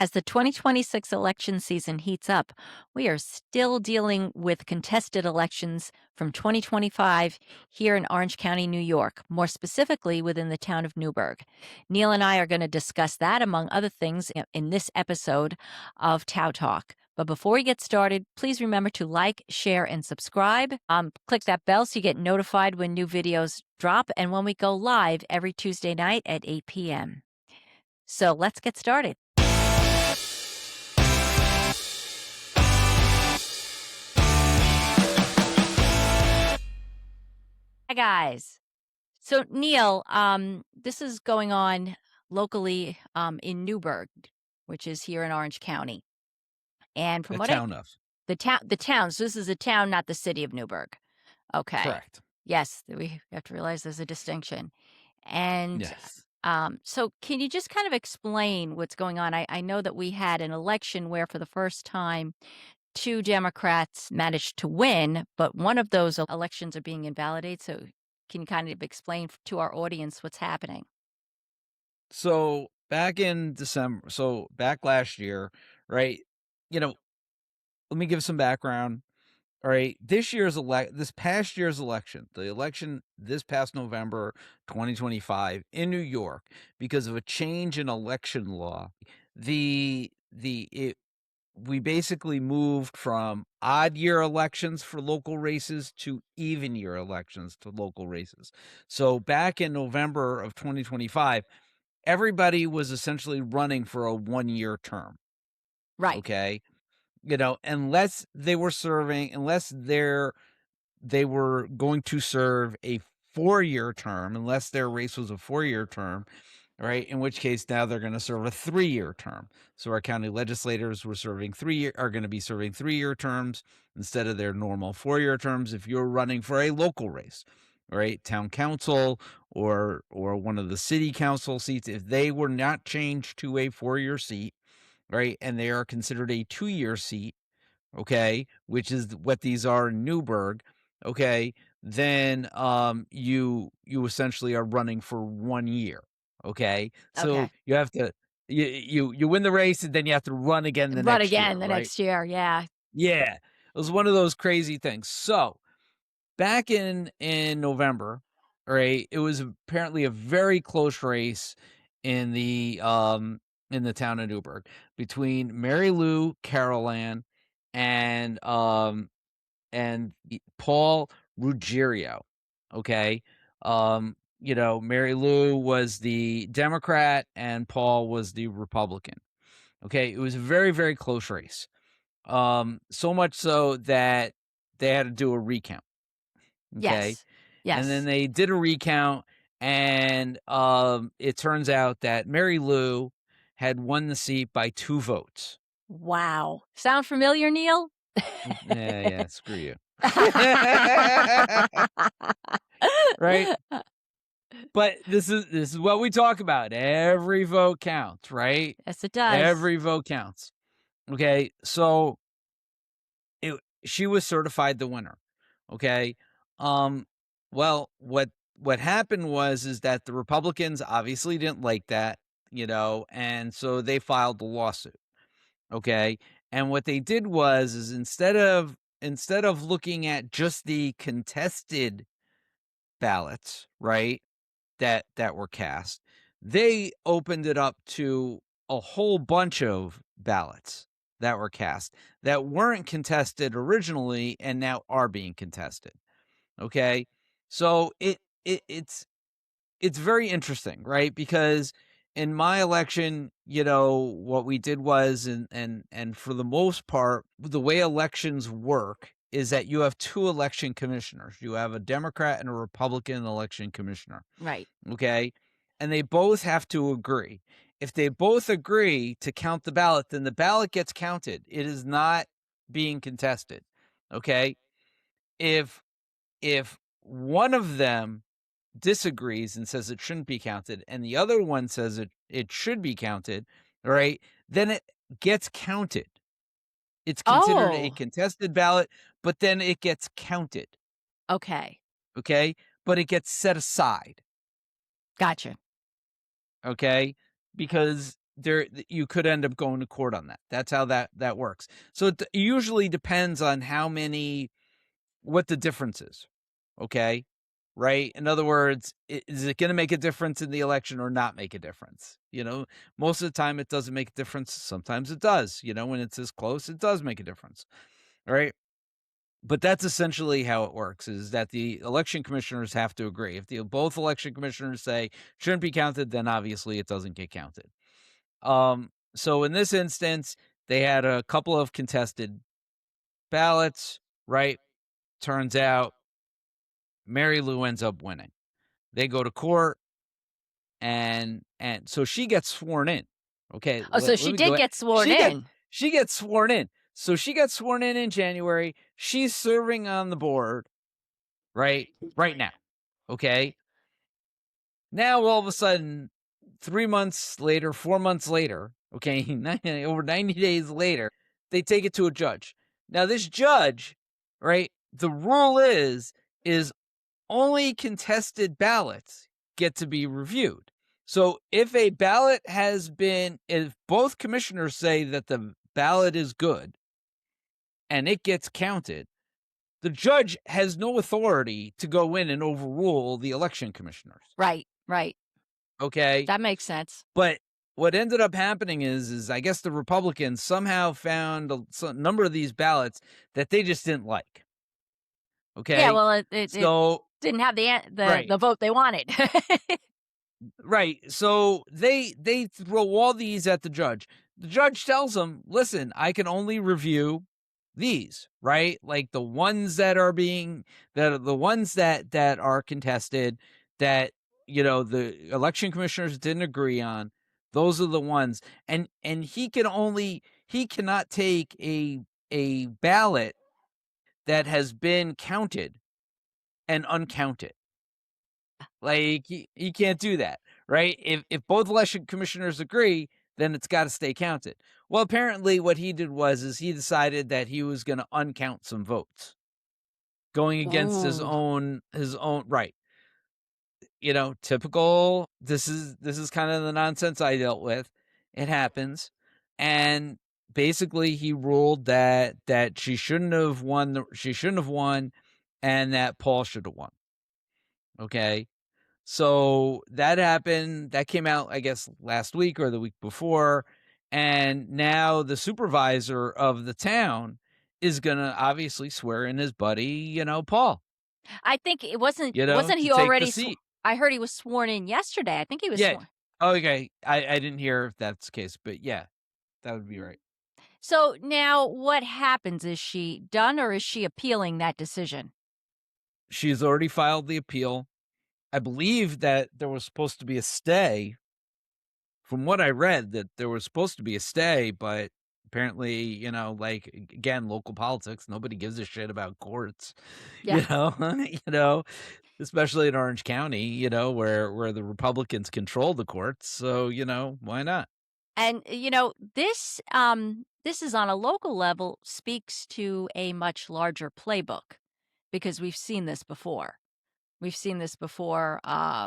As the 2026 election season heats up, we are still dealing with contested elections from 2025 here in Orange County, New York, more specifically within the town of Newburgh. Neil and I are going to discuss that, among other things, in this episode of Tow Talk. But before we get started, please remember to like, share, and subscribe. Click that bell so you get notified when new videos drop and when we go live every Tuesday night at 8 p.m. So let's get started. Hi, guys. So, Neil, this is going on locally in Newburgh, which is here in Orange County. And from The what I, town of. the town, so this is a town, not the city of Newburgh. Okay. Correct. Yes, we have to realize there's a distinction. And Yes. so, can you just kind of explain what's going on? I know that we had an election where, for the first time, two Democrats managed to win, but one of those elections are being invalidated. So, can you kind of explain to our audience what's happening? So back in December, back last year, right? You know, let me give some background. All right. This past year's election, the election this past November 2025 in New York, because of a change in election law, we basically moved from odd year elections for local races to even year elections to local races. So back in November of 2025, everybody was essentially running for a 1-year term. Right. Okay. Unless they were they were going to serve a 4-year term, unless their race was a 4-year term, right? In which case now they're going to serve a 3-year term. So our county legislators are going to be serving 3-year terms instead of their normal 4-year terms if you're running for a local race, right? Town council or one of the city council seats, if they were not changed to a 4-year seat, right? And they are considered a 2-year seat, okay, which is what these are in Newburgh, okay, then you essentially are running for 1 year, okay? So Okay. you have to you win the race and then you have to run again the Run next year, again the right? next year. Yeah. Yeah. It was one of those crazy things. So, back in November, right, it was apparently a very close race in the town of Newburgh between Mary Lou Carolan and Paul Ruggiero. Okay. Mary Lou was the Democrat and Paul was the Republican. Okay. It was a very, very close race. So much so that they had to do a recount. Okay. Yes. And then Yes. they did a recount, and it turns out that Mary Lou had won the seat by 2 votes. Wow. Sound familiar, Neil? Yeah, yeah, screw you. Right? But this is what we talk about. Every vote counts, right? Yes, it does. Every vote counts. Okay? So she was certified the winner. Okay? Um well, what happened is that the Republicans obviously didn't like that, and so they filed the lawsuit. Okay? And what they did is instead of looking at just the contested ballots, right? That were cast, they opened it up to a whole bunch of ballots that were cast that weren't contested originally and now are being contested. Okay? So it's very interesting, right? Because in my election, what we did was, and for the most part, the way elections work is that you have 2 election commissioners. You have a Democrat and a Republican election commissioner. Right. Okay. And they both have to agree. If they both agree to count the ballot, then the ballot gets counted. It is not being contested. Okay. If one of them disagrees and says it shouldn't be counted, and the other one says it should be counted, all right, then it gets counted. It's considered a Oh, contested ballot, but then it gets counted. okay. Okay. But it gets set aside. Gotcha. Okay. Because you could end up going to court on that. That's how that works. So it usually depends on what the difference is. Okay. Right. In other words, is it going to make a difference in the election or not make a difference? Most of the time it doesn't make a difference. Sometimes it does. When it's this close, it does make a difference. Right. But that's essentially how it works, is that the election commissioners have to agree. If both election commissioners say shouldn't be counted, then obviously it doesn't get counted. So in this instance, they had a couple of contested ballots, right? Turns out Mary Lou ends up winning. They go to court, and so she gets sworn in. Okay, Oh, so let she me go did ahead. get sworn in. She gets sworn in. So she got sworn in January. She's serving on the board right now. Okay. Now all of a sudden, 3 months later, 4 months later, okay, over 90 days later, they take it to a judge. Now this judge, right, the rule is only contested ballots get to be reviewed. So if both commissioners say that the ballot is good and it gets counted, the judge has no authority to go in and overrule the election commissioners. Right, right. Okay. That makes sense. But what ended up happening is I guess the Republicans somehow found a number of these ballots that they just didn't like. Yeah, Okay. well, it So, didn't have the right. the vote they wanted. Right. So they throw all these at the judge. The judge tells them, "Listen, I can only review these, right? Like the ones that are the ones that are contested that the election commissioners didn't agree on. Those are the ones." And he cannot take a ballot that has been counted and uncount it. Like, he can't do that, right? If both election commissioners agree, then it's gotta stay counted. Well, apparently what he did is he decided that he was gonna uncount some votes, going against Ooh. his own right. Typical. This is kind of the nonsense I dealt with. It happens. And basically he ruled that she shouldn't have won, and that Paul should have won. Okay. So that happened. That came out, I guess, last week or the week before. And now the supervisor of the town is going to obviously swear in his buddy, Paul, I think it wasn't to he take the already seat. I heard he was sworn in yesterday. I think he was Yeah. sworn. Okay. I didn't hear if that's the case, but yeah, that would be right. So now what happens? Is she done or is she appealing that decision? She's already filed the appeal. I believe that there was supposed to be a stay. From what I read, that there was supposed to be a stay, but apparently, like, again, local politics, nobody gives a shit about courts, Yeah. you know, especially in Orange County, where the Republicans control the courts. So, why not? And this is on a local level speaks to a much larger playbook because we've seen this before. We've seen this before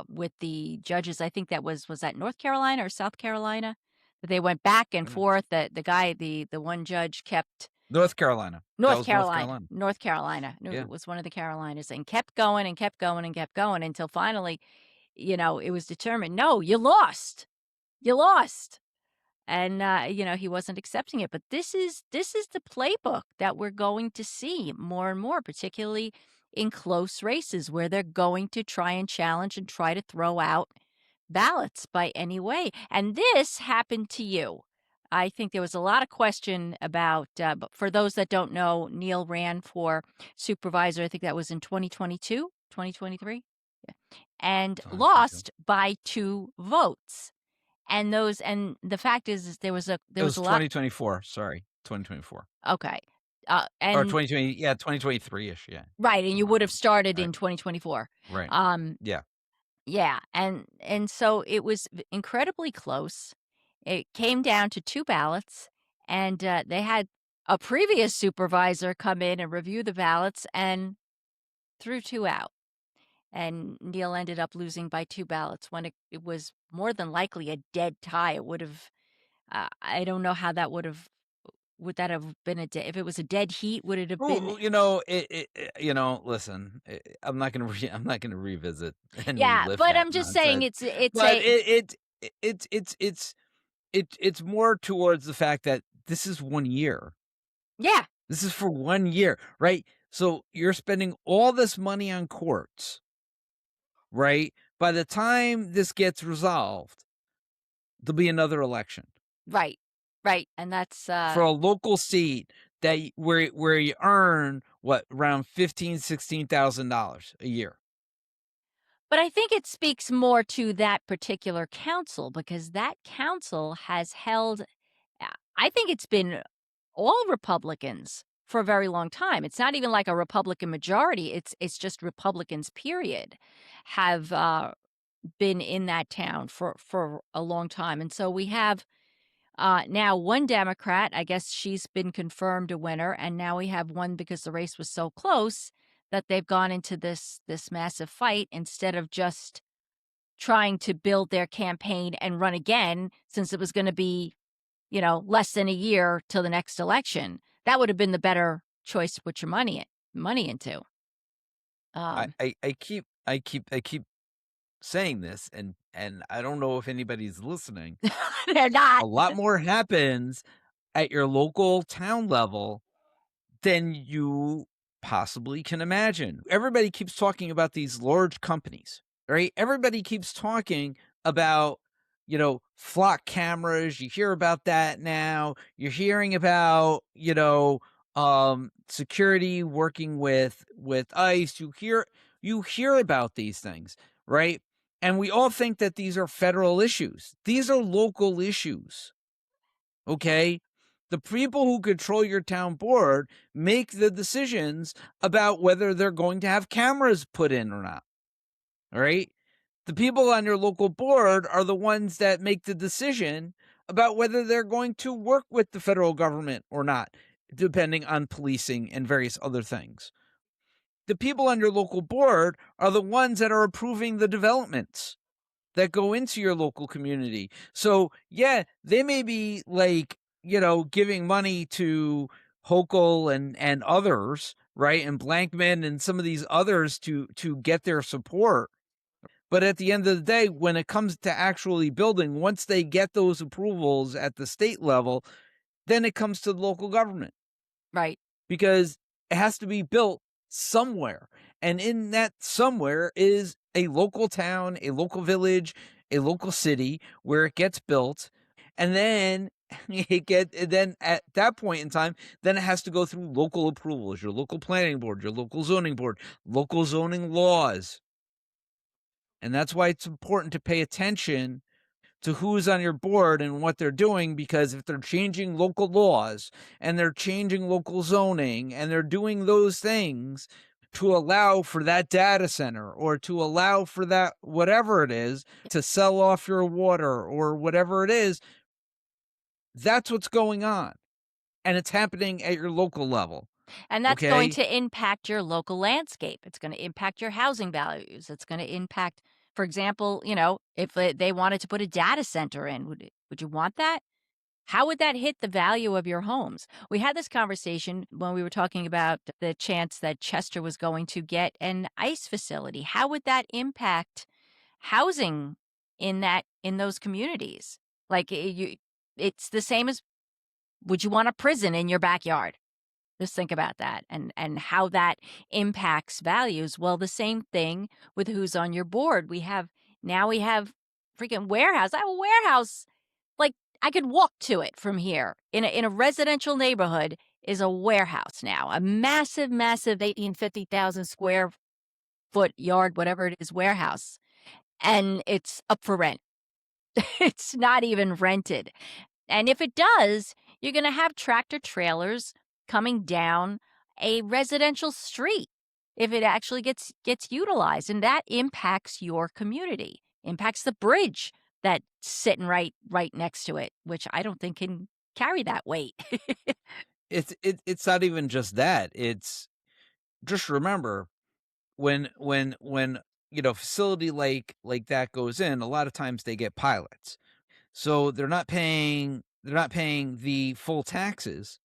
with the judges. I think was that North Carolina or South Carolina? That they went back and forth. That the one judge kept North Carolina. That was North Carolina. North Carolina. No, Yeah. it was one of the Carolinas, and kept going and kept going and kept going until finally, it was determined. No, you lost. You lost. And he wasn't accepting it. But this is the playbook that we're going to see more and more, particularly in close races where they're going to try and challenge and try to throw out ballots by any way. And this happened to you. I think there was a lot of question about, but for those that don't know, Neil ran for supervisor. I think that was in 2022, 2023, yeah, and Sounds like it. lost by 2 votes. And the fact is It there was was a lot. 2024. Sorry. 2024. Okay. Or And 2020. Yeah. 2023-ish. Yeah. right, and you Somewhere would have around started there. in 2024. Right. Um, Yeah. yeah, and so it was incredibly close. It came down to 2 ballots, and, they had a previous supervisor come in and review the ballots and threw 2 out, and Neil ended up losing by 2 ballots when it was more than likely a dead tie. It would have I don't know how that would that have been if it was a dead heat, would it have been? Ooh, listen, I'm not gonna I'm not gonna revisit and Yeah, relive but that I'm just saying nonsense, it's but a it's more towards the fact that this is 1 year. yeah, This is for 1 year, right? So you're spending all this money on courts, right? By the time this gets resolved, there'll be another election right, right, and that's, for a local seat that where you earn what, around 16,000 dollars a year. but I think it speaks more to that particular council because that council has held I think it's been all Republicans for a very long time. It's not even like a Republican majority, it's just Republicans, period, have, been in that town for a long time, and so we have, now one Democrat, I guess she's been confirmed a winner, and now we have one because the race was so close that they've gone into this massive fight instead of just trying to build their campaign and run again since it was gonna be, less than a year till the next election. That would have been the better choice to put your money into. I Um, I I keep I keep saying this, and I don't know if anybody's listening. they're not. A lot more happens at your local town level than you possibly can imagine. Everybody keeps talking about these large companies, right? Everybody keeps talking about, flock cameras. You hear about that now. You're hearing about, security working with ICE. You hear about these things, right? And we all think that these are federal issues. These are local issues. Okay? The people who control your town board make the decisions about whether they're going to have cameras put in or not. All right? The people on your local board are the ones that make the decision about whether they're going to work with the federal government or not, depending on policing and various other things. The people on your local board are the ones that are approving the developments that go into your local community. So, yeah, they may be like, giving money to Hochul and others, right? And Blankman and some of these others to get their support. But at the end of the day, when it comes to actually building, once they get those approvals at the state level, then it comes to the local government Right. because it has to be built somewhere. And in that somewhere is a local town, a local village, a local city where it gets built. And then then at that point in time, then it has to go through local approvals, your local planning board, your local zoning board, local zoning laws. And that's why it's important to pay attention to who's on your board and what they're doing, because if they're changing local laws and they're changing local zoning and they're doing those things to allow for that data center or to allow for that whatever it is to sell off your water or whatever it is, that's what's going on. And it's happening at your local level. And that's going Okay. to impact your local landscape. It's gonna impact your housing values. It's gonna impact, for example, if they wanted to put a data center in, would you want that? How would that hit the value of your homes? We had this conversation when we were talking about the chance that Chester was going to get an ICE facility. How would that impact housing in those communities? Like, it's the same as, would you want a prison in your backyard? Just think about that and how that impacts values. Well, the same thing with who's on your board. We have freaking warehouse. I have a warehouse, like, I could walk to it from here. In a residential neighborhood is a warehouse now, a massive, massive 50,000 square foot yard, whatever it is, warehouse, and it's up for rent. It's not even rented. And if it does, you're going to have tractor trailers coming down a residential street if it actually gets utilized, and that impacts your community, impacts the bridge that's sitting right next to it, which I don't think can carry that weight. It's not even just that. It's just remember when facility like that goes in, a lot of times they get pilots. So they're not paying they're not paying the full taxes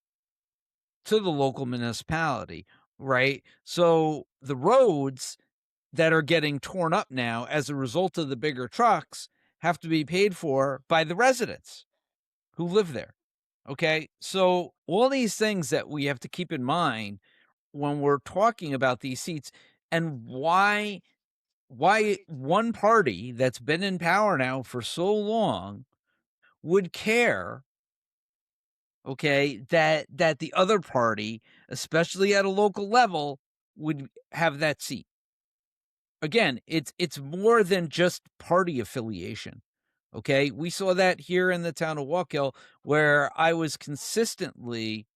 to the local municipality, right? So the roads that are getting torn up now as a result of the bigger trucks have to be paid for by the residents who live there. Okay. So all these things that we have to keep in mind when we're talking about these seats, and why one party that's been in power now for so long would care, okay, that the other party, especially at a local level, would have that seat. Again, it's more than just party affiliation. Okay? We saw that here in the town of Wallkill, where I was consistently,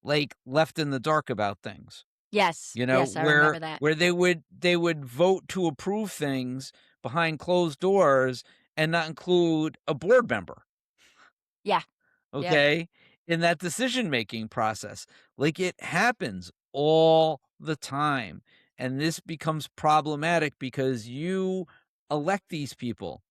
like, left in the dark about things. Yes, You know, yes, I remember that. where they would vote to approve things behind closed doors and not include a board member, Yeah, yeah, okay, in that decision-making process. Like, it happens all the time, and this becomes problematic because you elect these people,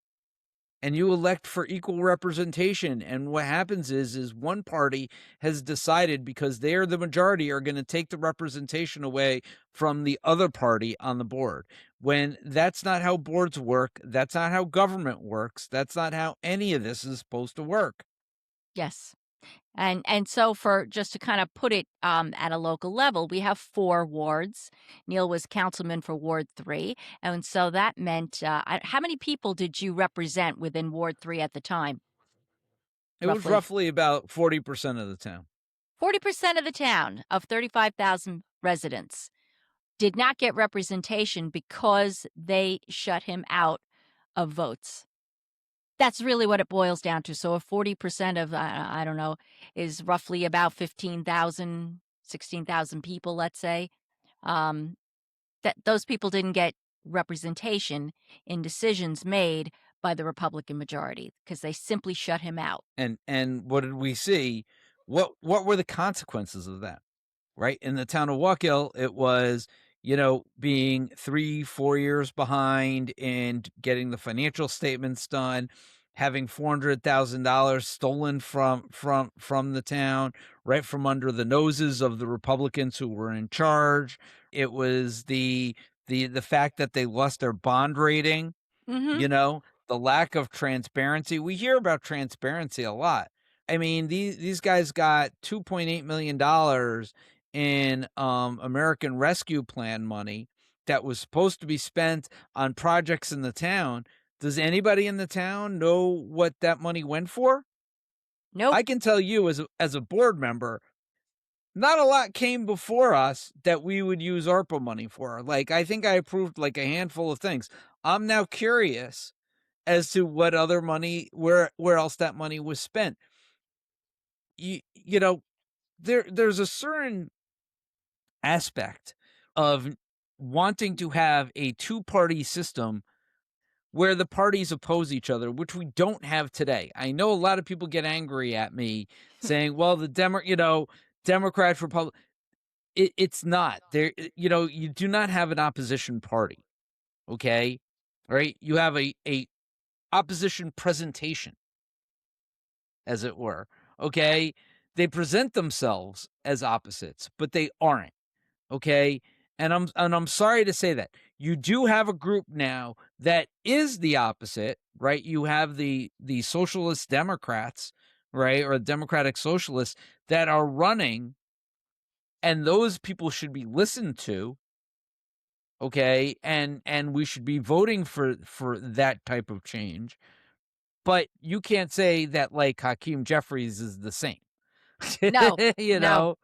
and you elect for equal representation, and what happens is one party has decided because they're the majority are going to take the representation away from the other party on the board, when that's not how boards work, that's not how government works, that's not how any of this is supposed to work. yes. And so for just to kind of put it, at a local level, we have 4 wards. Neil was councilman for Ward 3, and so that meant, how many people did you represent within Ward 3 at the time, It was roughly? roughly about 40% of the town. 40% of the town of 35,000 residents did not get representation because they shut him out of votes. That's really what it boils down to. So if 40% of, I don't know, is roughly about 15,000, 16,000 people, let's say, um, that those people didn't get representation in decisions made by the Republican majority because they simply shut him out. And what did we see? What were the consequences of that? Right? In the town of Wallkill, it was, being 3, 4 years behind in getting the financial statements done, having $400,000 stolen from the town, right from under the noses of the Republicans who were in charge. It was the fact that they lost their bond rating, Mhm. you know, the lack of transparency. We hear about transparency a lot. I mean, these guys got $2.8 million in American Rescue Plan money that was supposed to be spent on projects in the town. Does anybody in the town know what that money went for? Nope. I can tell you as a board member, not a lot came before us that we would use ARPA money for. Like, I think I approved like a handful of things. I'm now curious as to what other money, where else that money was spent. You know, there's a certain aspect of wanting to have a two-party system where the parties oppose each other, which we don't have today. I know a lot of people get angry at me saying, "Well, Democrats, Republic." It's not there. You do not have an opposition party. Okay, right? You have a opposition presentation, as it were. Okay. They present themselves as opposites, but they aren't. Okay. And I'm sorry to say that. You do have a group now that is the opposite, right? You have the socialist Democrats, right? Or Democratic socialists that are running, and those people should be listened to, okay? And we should be voting for that type of change. But you can't say that like Hakeem Jeffries is the same. No. You No. know?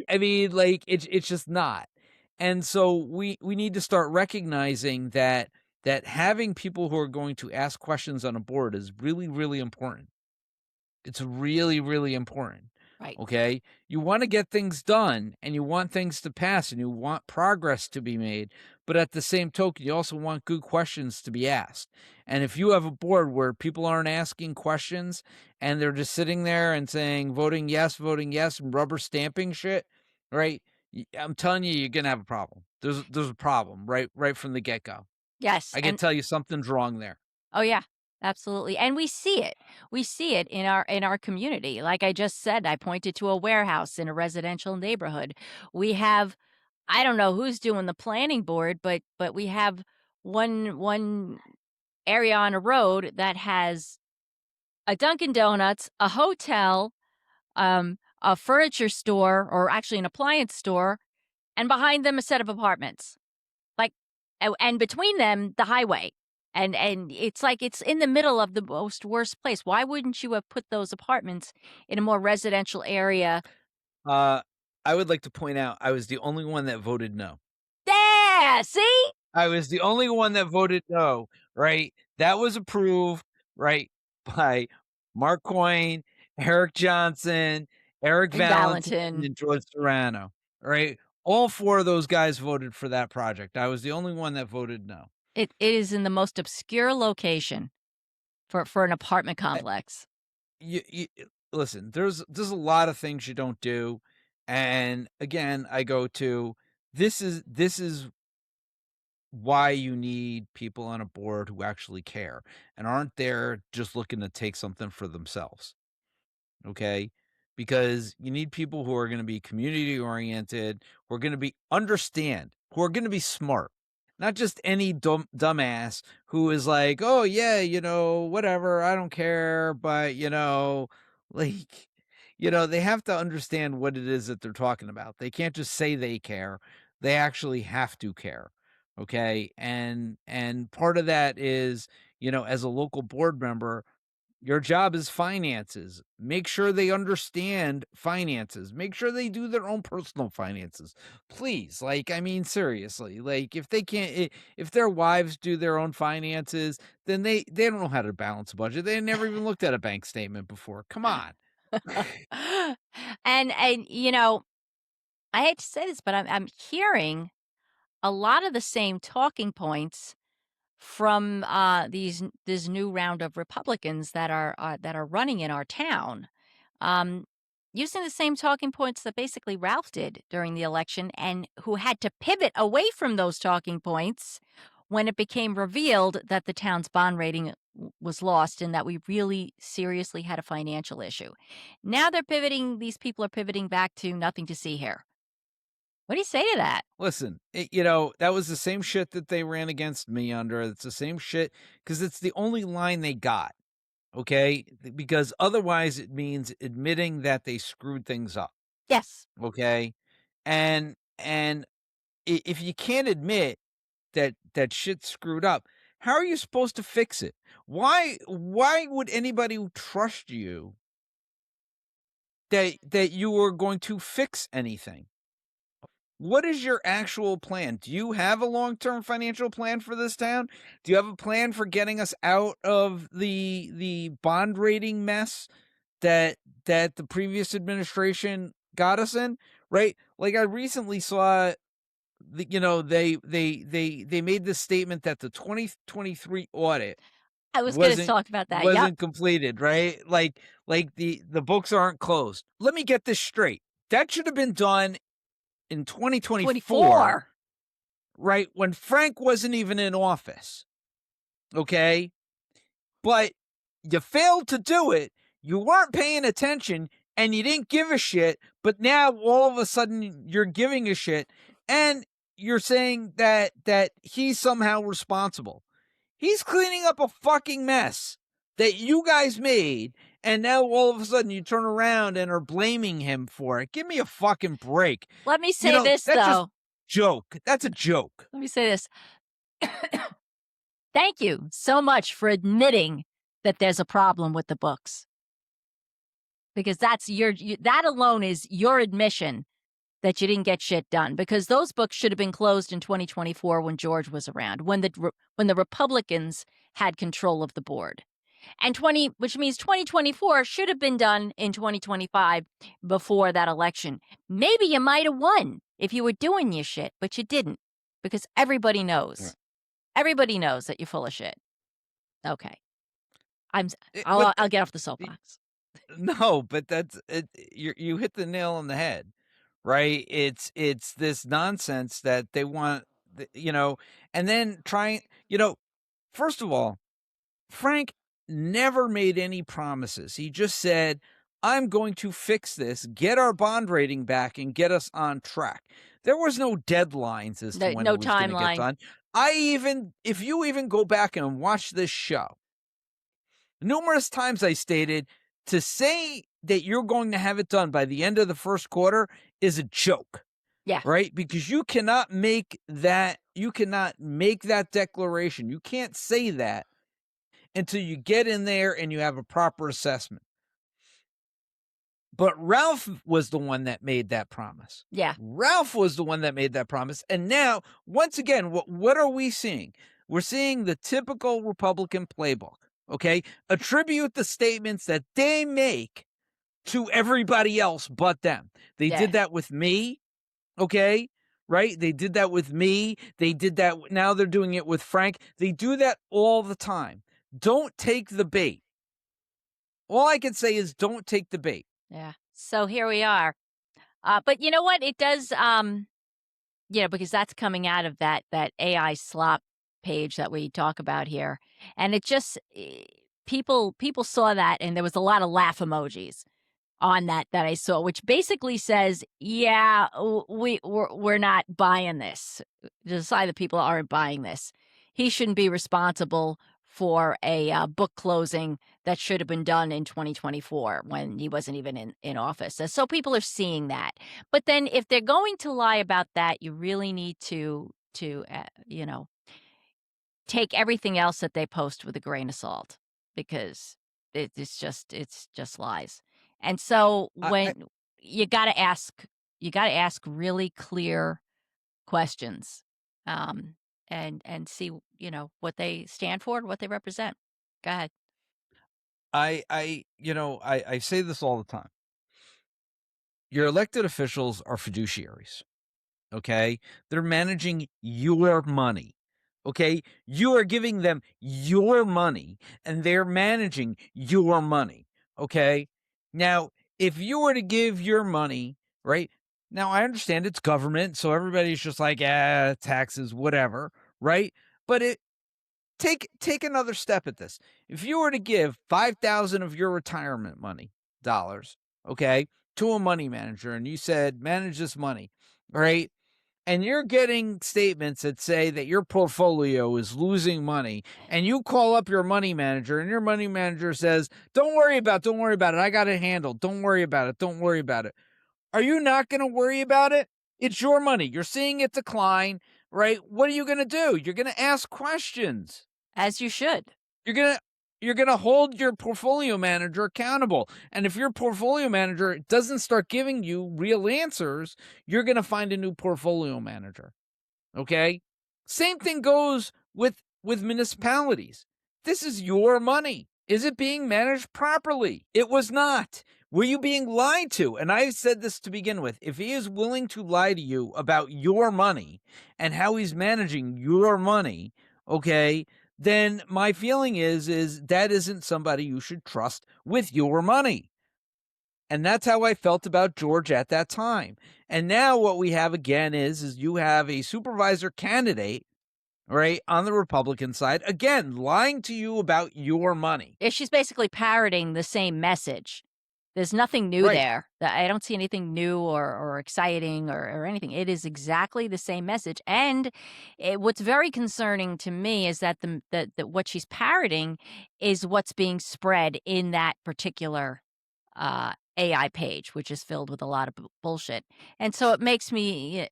I mean, like, it's just not. And so we need to start recognizing that having people who are going to ask questions on a board is really, really important. It's really, really important. Right. Okay. You want to get things done and you want things to pass and you want progress to be made. But at the same token, you also want good questions to be asked. And if you have a board where people aren't asking questions and they're just sitting there and saying voting yes, and rubber stamping shit, right? I'm telling you, you're gonna have a problem. There's a problem right from the get go. Yes, I can and tell you something's wrong there. oh, yeah. Absolutely, and we see it. We see it in our community. Like I just said, I pointed to a warehouse in a residential neighborhood. We have I don't know who's doing the planning board, but we have one area on a road that has a Dunkin' Donuts, a hotel, a furniture store, or actually an appliance store, and behind them a set of apartments. Like, and between them, the highway. And it's like it's in the middle of the most worst place. Why wouldn't you have put those apartments in a more residential area? Uh, I would like to point out I was the only one that voted no. There, see? I was the only one that voted no, right? That was approved, right, by Mark Coyne, Eric Johnson, Eric Big Valentine, Valentin. and George Serrano, right? All 4 of those guys voted for that project. I was the only one that voted no. It is in the most obscure location for an apartment Uh, complex. you listen, there's a lot of things you don't do, and again, I go to this is why you need people on a board who actually care and aren't there just looking to take something for themselves. Okay. Because you need people who are going to be community oriented, who are going to be understand, who are going to be smart, not just any dumbass who is like, oh, yeah, whatever, I don't care. But, like, they have to understand what it is that they're talking about. They can't just say they care. They actually have to care. Okay. And part of that is, as a local board member, your job is finances. Make sure they understand finances. Make sure they do their own personal finances. Please, like, I mean, seriously, like, if they can't, if their wives do their own finances, then they don't know how to balance a budget. They never even looked at a bank statement before. Come on. And I hate to say this, but I'm hearing a lot of the same talking points from this new round of Republicans that are running in our town, um, using the same talking points that basically Ralph did during the election, and who had to pivot away from those talking points when it became revealed that the town's bond rating was lost and that we really seriously had a financial issue. Now they're pivoting; these people are pivoting back to nothing to see here. What do you say to that? Listen, that was the same shit that they ran against me under. It's the same shit because it's the only line they got. Okay. Because otherwise it means admitting that they screwed things up. Yes. Okay. And if you can't admit that shit's screwed up, how are you supposed to fix it? Why would anybody trust you that you are going to fix anything? What is your actual plan? Do you have a long-term financial plan for this town? Do you have a plan for getting us out of the bond rating mess that the previous administration got us in? Right? Like I recently saw they made this statement that the 2023 audit I was gonna wasn't talk about that. Yep. wasn't completed, right? Like the books aren't closed. Let me get this straight. That should have been done in 2024, 24. right? When Frank wasn't even in office. Okay? But you failed to do it. You weren't paying attention and you didn't give a shit, but now all of a sudden you're giving a shit and you're saying that he's somehow responsible. He's cleaning up a fucking mess that you guys made, and now all of a sudden you turn around and are blaming him for it. Give me a fucking break. Let me say this, That's just though. joke. That's a joke. Let me say this. Thank you so much for admitting that there's a problem with the books, because that's that alone is your admission that you didn't get shit done, because those books should have been closed in 2024 when George was around, when the Republicans had control of the board. And which means 2024 should have been done in 2025 before that election. Maybe you might have won if you were doing your shit, but you didn't, because everybody Yeah. knows. Everybody knows that you're full of shit. Okay. I'm s But I'll get off the the- soapbox. no, but that's it. You hit the nail on the head, right? It's this nonsense that they want, and then trying. First of all, Frank. never made any promises. He just said, "I'm going to fix this, get our bond rating back, and get us on track." There was no deadlines as to No, when it no was gonna get timeline. done. If you even go back and watch this show, numerous times I stated, to say that you're going to have it done by the end of the first quarter is a joke, Yeah, right? Because you cannot make that declaration. You can't say that until you get in there and you have a proper assessment. But Ralph was the one that made that promise. yeah, Ralph was the one that made that promise. And now, once again, what are we seeing? We're seeing the typical Republican playbook. Okay. Attribute the statements that they make to everybody else but them. They yeah, did that with me. Okay. Right. They did that with me. They did that. Now they're doing it with Frank. They do that all the time. Don't take the bait. All I can say is don't take the bait. yeah. So here we are. But you know what? It does, because that's coming out of that AI slop page that we talk about here, and it just people saw that, and there was a lot of laugh emojis on that I saw, which basically says, "Yeah, we're not buying this." Decide that people aren't buying this. He shouldn't be responsible for a book closing that should have been done in 2024 when he wasn't even in office. So people are seeing that. But then, if they're going to lie about that, you really need to take everything else that they post with a grain of salt because it's just lies. And so I when you got to ask you got to ask really clear questions, um and see what they stand for and what they represent. Go ahead. I say this all the time. Your elected officials are fiduciaries, okay? They're managing your money, okay? You are giving them your money and they're managing your money, okay? Now, if you were to give your money, right? Now, I understand it's government, so everybody's just like, taxes, whatever, right? But take another step at this. If you were to give 5,000 of your retirement money dollars, okay, to a money manager and you said, "Manage this money," right? And you're getting statements that say that your portfolio is losing money, and you call up your money manager and your money manager says, don't worry about it. I got it handled. Don't worry about it. Don't worry about it." Are you not going to worry about it? It's your money. You're seeing it decline, right? What are you going to do? You're going to ask questions. As you should. You're gonna hold your portfolio manager accountable. And if your portfolio manager doesn't start giving you real answers, you're gonna find a new portfolio manager. Okay? Same thing goes with municipalities. This is your money. Is it being managed properly? It was not. Were you being lied to? And I said this to begin with. If he is willing to lie to you about your money and how he's managing your money, okay, then my feeling is that isn't somebody you should trust with your money. And that's how I felt about George at that time. And now what we have again is you have a supervisor candidate, right, on the Republican side, again, lying to you about your money. She's basically parroting the same message. There's nothing new Right. there. I don't see anything new or exciting or anything. It is exactly the same message. And what's very concerning to me is that that what she's parroting is what's being spread in that particular AI page, which is filled with a lot of bullshit. And so it makes me,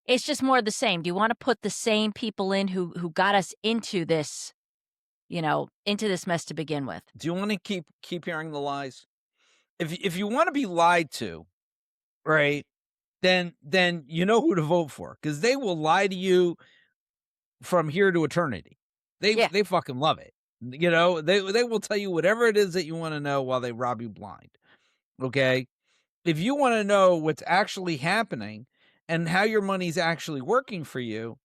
it's just more of the same. Do you want to put the same people in who got us into this mess to begin with? Do you want to keep hearing the lies? If you want to be lied to, right, then you know who to vote for because they will lie to you from here to eternity. Yeah. They fucking love it. They will tell you whatever it is that you want to know while they rob you blind. Okay? If you want to know what's actually happening and how your money's actually working for you,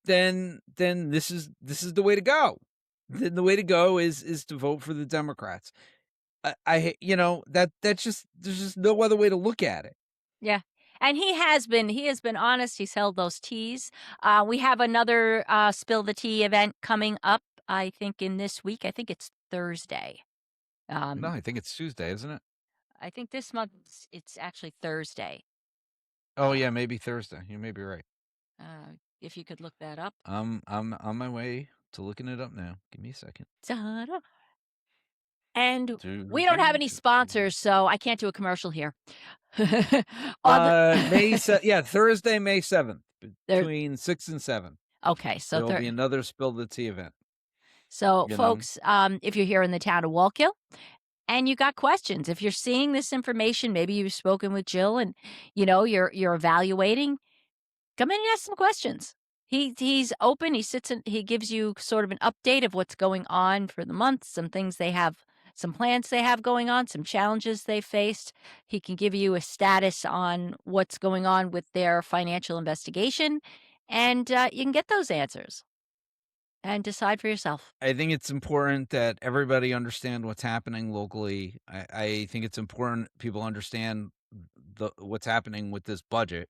then this is the way to go. Then the way to go is to vote for the Democrats. That's just there's just no other way to look at it. Yeah. And he has been honest, he's held those teas. We have another, Spill the Tea event coming up, I think in this week, I think it's Thursday. No, Um, I think it's Tuesday, isn't it? I think this month it's actually Thursday. Oh, Uh, yeah, maybe Thursday. You may be right. if you could look that up. I'm on my way to looking it up now. Give me a second. Ta-da. And Do, we don't have do, any do, do. sponsors, so I can't do a commercial here. Other Yeah, Thursday, May 7th, there between 6 and 7. okay, so There'll there be another Spill the Tea event, so you know? folks, if you're here in the town of Wallkill and you got questions, if you're seeing this information, maybe you've spoken with Jill and you're evaluating, come in and ask some questions. He's open. He sits and he gives you sort of an update of what's going on for the month, some things they have, some plans they have going on, some challenges they faced. He can give you a status on what's going on with their financial investigation, and you can get those answers and decide for yourself. I think it's important that everybody understand what's happening locally. I think it's important people understand what's happening with this budget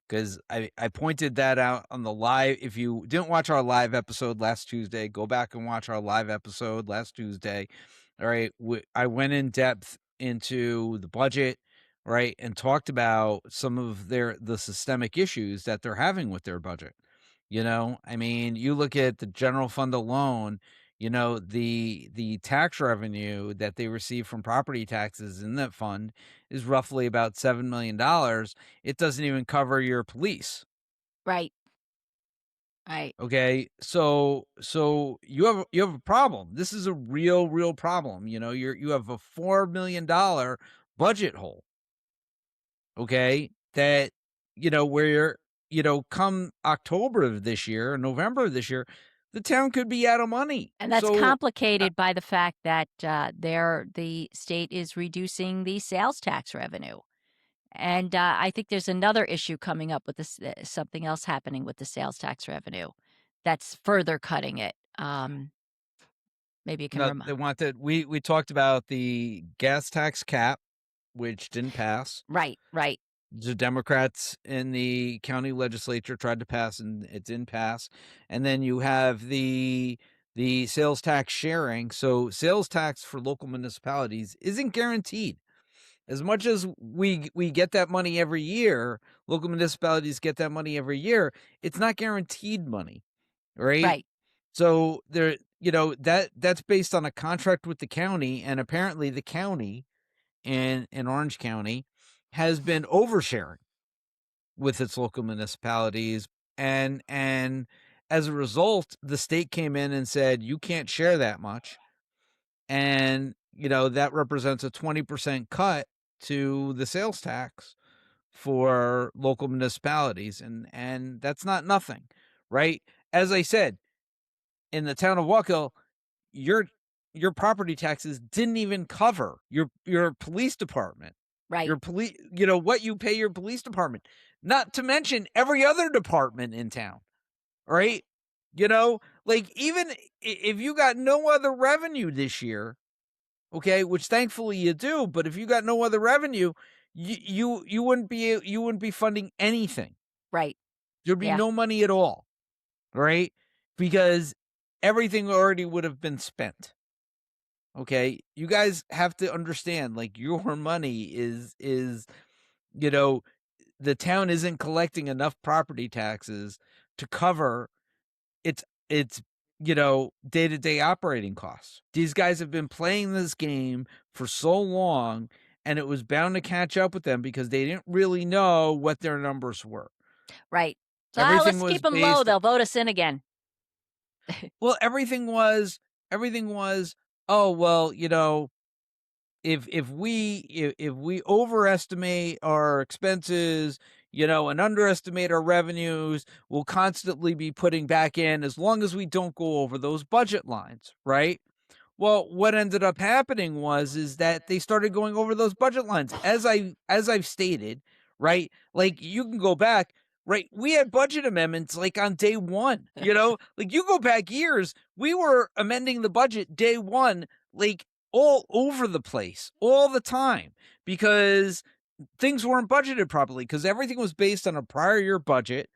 because I pointed that out on the live. If you didn't watch our live episode last Tuesday, go back and watch our live episode last Tuesday. All right, I went in depth into the budget, right, and talked about some of the systemic issues that they're having with their budget. I mean, you look at the general fund alone, the tax revenue that they receive from property taxes in that fund is roughly about $7 million. It doesn't even cover your police. Right. Right. Okay. So you have a problem. This is a real problem. You have a $4 million budget hole. Okay, that where come October of this year, November of this year, the town could be out of money. And that's So complicated by the fact that the state is reducing the sales tax revenue. And I think there's another issue coming up with this, something else happening with the sales tax revenue that's further cutting it. Maybe you can no, remind. they want that. We talked about the gas tax cap, which didn't pass. Right, right, The Democrats in the county legislature tried to pass, and it didn't pass. And then you have the sales tax sharing. So sales tax for local municipalities isn't guaranteed. As much as we get that money every year, local municipalities get that money every year, it's not guaranteed money, right? right, So that's based on a contract with the county, and apparently the county in Orange County has been oversharing with its local municipalities, and as a result, the state came in and said you can't share that much, and that represents a 20% cut to the sales tax for local municipalities, and that's not nothing, right? As I said, in the town of Wallkill, your your property taxes didn't even cover your police department, right, your police, what you pay your police department, not to mention every other department in town, right? Like even if you got no other revenue this year, okay, which thankfully you do, but if you got no other revenue, you wouldn't be funding anything. right. There'd be Yeah, no money at all, right? Because everything already would have been spent. Okay? You guys have to understand, like, your money is you know, the town isn't collecting enough property taxes to cover its day-to-day operating costs. These guys have been playing this game for so long, and it was bound to catch up with them because they didn't really know what their numbers were. right. So Everything let's was keep them low. based They'll vote us in again. well, everything was, "Oh, well, if we overestimate our expenses, and underestimate our revenues, we'll constantly be putting back in as long as we don't go over those budget lines, right?" Well, what ended up happening is that they started going over those budget lines. As I've stated, right? Like you can go back, right? We had budget amendments like on day one, like you go back years, we were amending the budget day one, like all over the place, all the time, because things weren't budgeted properly because everything was based on a prior year budget.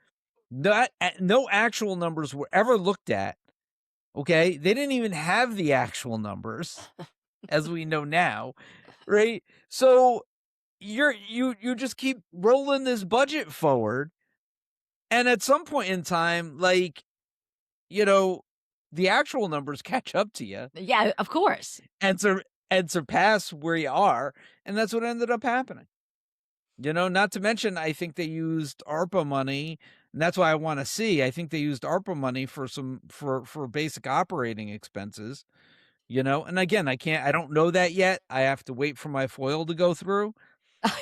No actual numbers were ever looked at. Okay, they didn't even have the actual numbers as we know now, right? So you just keep rolling this budget forward, and at some point in time, like, you know, the actual numbers catch up to you Yeah, of course. and surpass where you are, and that's what ended up happening. Not to mention, I think they used ARPA money, and that's why I wanna see. I think they used ARPA money for some for basic operating expenses, and again, I don't know that yet. I have to wait for my foil to go through,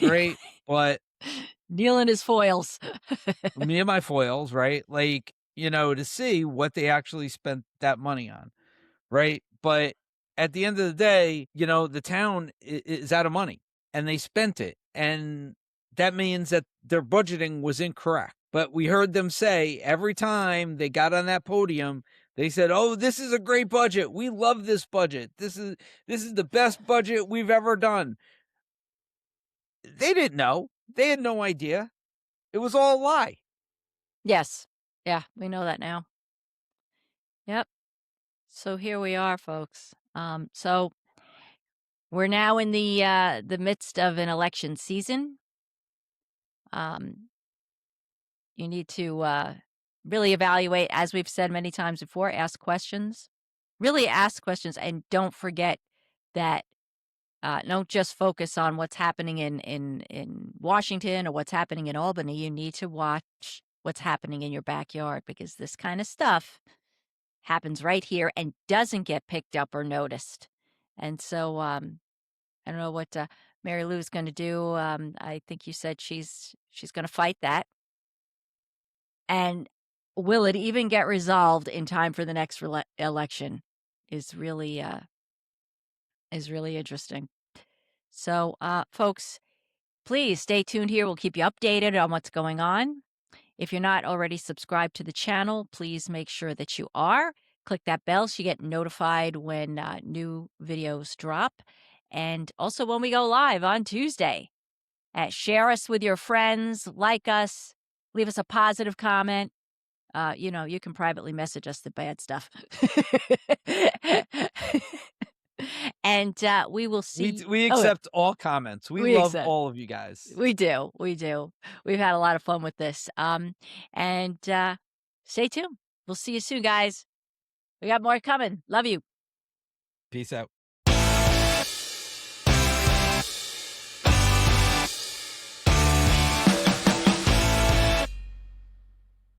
right? But Neil and his foils. me and my foils, right? Like, to see what they actually spent that money on, right? But at the end of the day, the town is out of money and they spent it. And that means that their budgeting was incorrect. But we heard them say every time they got on that podium, they said, "Oh, this is a great budget. We love this budget. This is the best budget we've ever done." They didn't know. They had no idea. It was all a lie. Yes. Yeah, we know that now. Yep. So here we are, folks. So we're now in the midst of an election season. Um, you need to really evaluate, as we've said many times before, ask questions. Really ask questions, and don't forget that. Don't just focus on what's happening in Washington or what's happening in Albany. You need to watch what's happening in your backyard because this kind of stuff happens right here and doesn't get picked up or noticed. And so, I don't know what Mary Lou's going to do. I think you said she's going to fight that. And will it even get resolved in time for the next election? Is really interesting. So, folks, please stay tuned here. We'll keep you updated on what's going on. If you're not already subscribed to the channel, please make sure that you are. Click that bell so you get notified when new videos drop. And also when we go live on Tuesday. Share us with your friends, like us, leave us a positive comment. You can privately message us the bad stuff. And we will see. We Oh, accept all comments. We we love accept. all of you guys. We do, we do. We've had a lot of fun with this, and, stay tuned. We'll see you soon, guys. We got more coming. Love you. Peace out.